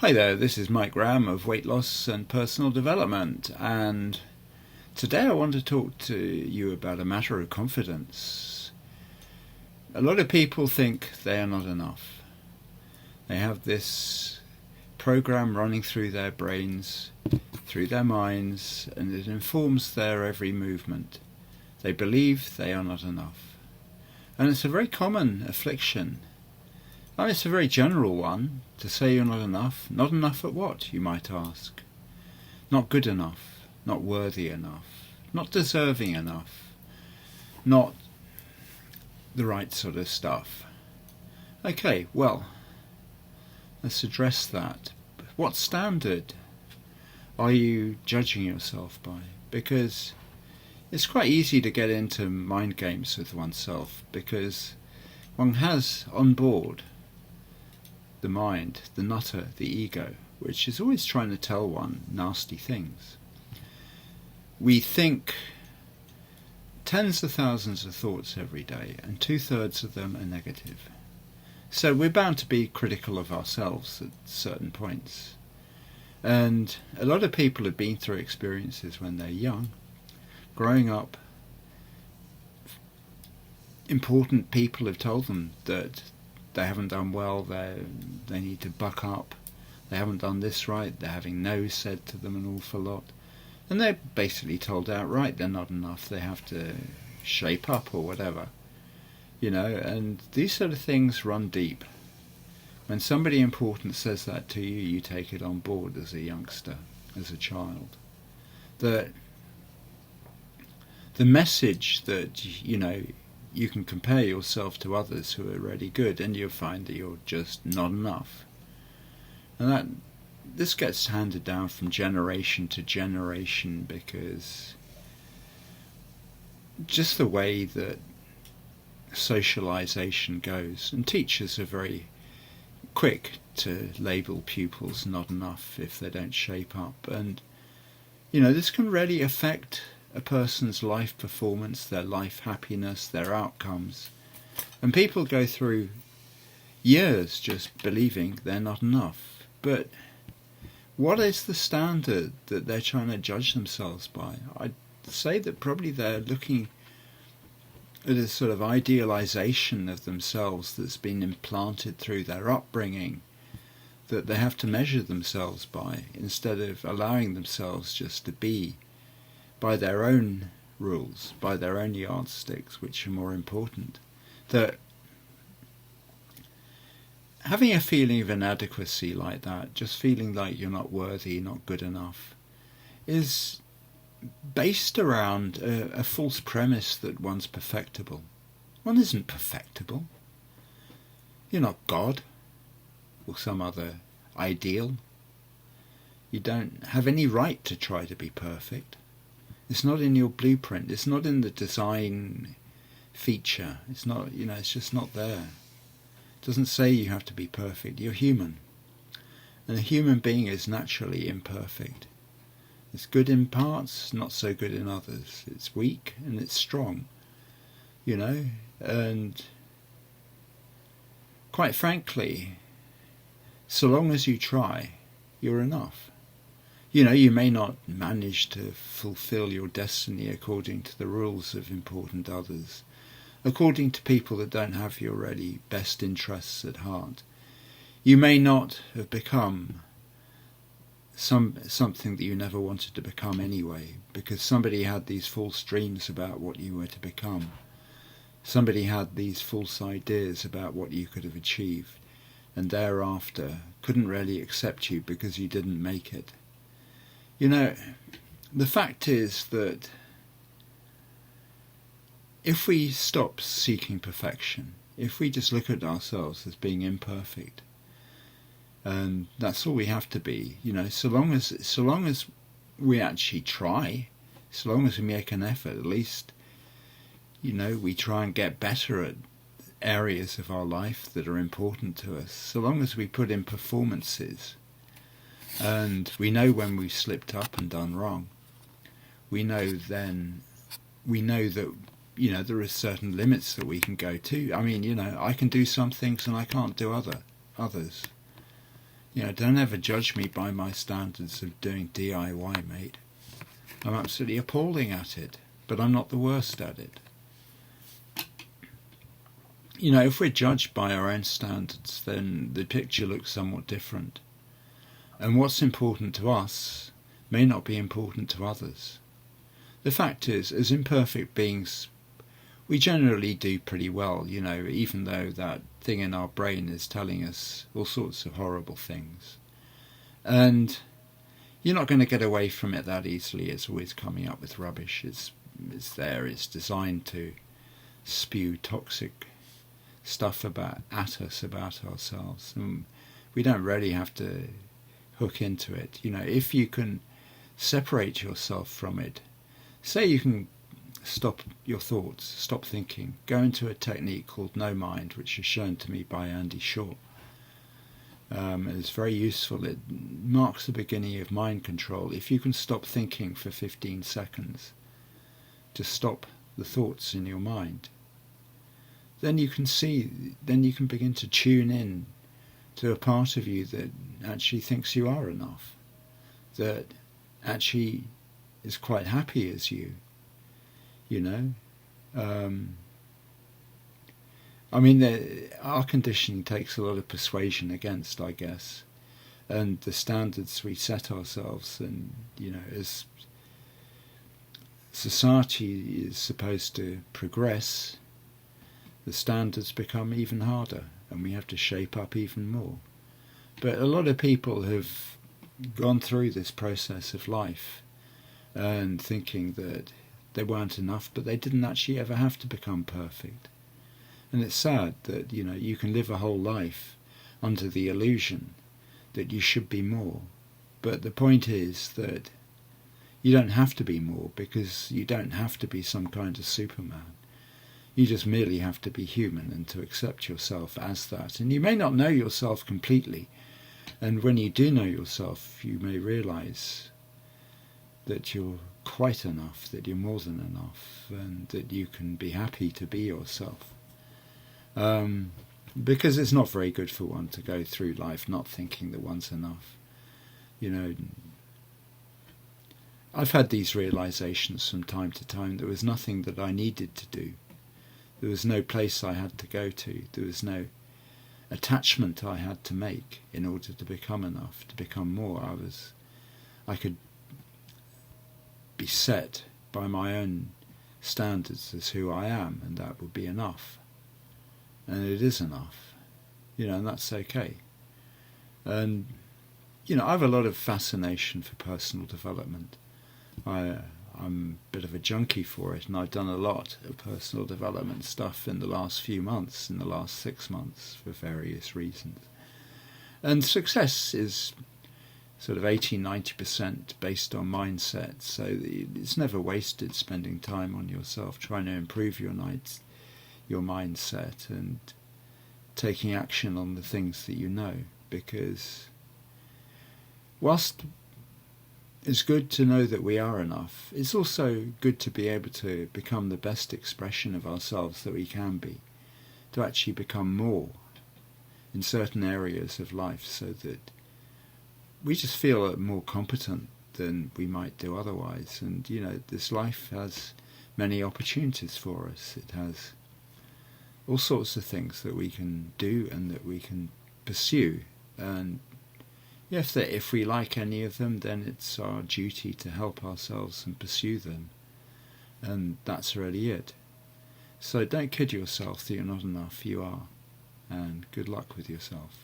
Hi there, this is Mike Graham of Weightloss and Personal Development, and today I want to talk to you about a matter of confidence. A lot of people think they are not enough. They have this program running through their brains, through their minds, and it informs their every movement. They believe they are not enough. And it's a very common affliction. And it's a very general one, to say you're not enough. Not enough at what, you might ask? Not good enough, not worthy enough, not deserving enough, not the right sort of stuff. Okay, well, let's address that. What standard are you judging yourself by? Because it's quite easy to get into mind games with oneself, because one has on board the mind, the nutter, the ego, which is always trying to tell one nasty things. We think tens of thousands of thoughts every day, and 2/3 of them are negative. So we're bound to be critical of ourselves at certain points. And a lot of people have been through experiences when they're young, growing up. Important people have told them that they haven't done well, they need to buck up, they haven't done this right, they're having no said to them an awful lot. And they're basically told outright they're not enough, they have to shape up or whatever. And these sort of things run deep. When somebody important says that to you, you take it on board as a youngster, as a child. The message that, you can compare yourself to others who are really good, and you'll find that you're just not enough. And this gets handed down from generation to generation, because just the way that socialization goes, and teachers are very quick to label pupils not enough if they don't shape up, and this can really affect a person's life performance, their life happiness, their outcomes. And people go through years just believing they're not enough. But what is the standard that they're trying to judge themselves by? I'd say that probably they're looking at a sort of idealization of themselves that's been implanted through their upbringing, that they have to measure themselves by, instead of allowing themselves just to be by their own rules, by their own yardsticks, which are more important. That having a feeling of inadequacy like that, just feeling like you're not worthy, not good enough, is based around a false premise that one's perfectible. One isn't perfectible. You're not God or some other ideal. You don't have any right to try to be perfect. It's not in your blueprint. It's not in the design feature. It's not, it's just not there. It doesn't say you have to be perfect. You're human. And a human being is naturally imperfect. It's good in parts, not so good in others. It's weak and it's strong, and quite frankly, so long as you try, you're enough. You may not manage to fulfill your destiny according to the rules of important others, according to people that don't have your really best interests at heart. You may not have become something that you never wanted to become anyway, because somebody had these false dreams about what you were to become. Somebody had these false ideas about what you could have achieved, and thereafter couldn't really accept you because you didn't make it. The fact is that if we stop seeking perfection, if we just look at ourselves as being imperfect, and that's all we have to be, so long as we actually try, so long as we make an effort, at least, we try and get better at areas of our life that are important to us, so long as we put in performances, and we know when we've slipped up and done wrong, we know that there are certain limits that we can go to. I can do some things and I can't do others. Don't ever judge me by my standards of doing DIY, mate. I'm absolutely appalling at it, but I'm not the worst at it. If we're judged by our own standards, then the picture looks somewhat different. And what's important to us may not be important to others. The fact is, as imperfect beings, we generally do pretty well, even though that thing in our brain is telling us all sorts of horrible things. And you're not going to get away from it that easily. It's always coming up with rubbish. It's there. It's designed to spew toxic stuff at us about ourselves. And we don't really have to hook into it. If you can separate yourself from it, say you can stop your thoughts, stop thinking, go into a technique called no mind, which is shown to me by Andy Shaw. It's very useful. It marks the beginning of mind control. If you can stop thinking for 15 seconds, to stop the thoughts in your mind, then you can begin to tune in to a part of you that actually thinks you are enough, that actually is quite happy as you. Our conditioning takes a lot of persuasion against, I guess, and the standards we set ourselves, and as society is supposed to progress, the standards become even harder, and we have to shape up even more. But a lot of people have gone through this process of life and thinking that they weren't enough, but they didn't actually ever have to become perfect. And it's sad that you can live a whole life under the illusion that you should be more. But the point is that you don't have to be more, because you don't have to be some kind of Superman. You just merely have to be human and to accept yourself as that. And you may not know yourself completely. And when you do know yourself, you may realize that you're quite enough, that you're more than enough, and that you can be happy to be yourself. Because it's not very good for one to go through life not thinking that one's enough. I've had these realizations from time to time. There was nothing that I needed to do. There was no place I had to go to. There was no attachment I had to make in order to become enough, to become more. I could be set by my own standards as who I am, and that would be enough. And it is enough, and that's okay. And, I have a lot of fascination for personal development. I'm a bit of a junkie for it, and I've done a lot of personal development stuff in the last few months, in the last 6 months, for various reasons. And success is sort of 80-90% based on mindset, so it's never wasted spending time on yourself, trying to improve your mindset and taking action on the things that you know, because whilst it's good to know that we are enough, it's also good to be able to become the best expression of ourselves that we can be, to actually become more in certain areas of life, so that we just feel more competent than we might do otherwise. And this life has many opportunities for us. It has all sorts of things that we can do and that we can pursue, and if we like any of them, then it's our duty to help ourselves and pursue them, and that's really it. So don't kid yourself that you're not enough. You are, and good luck with yourself.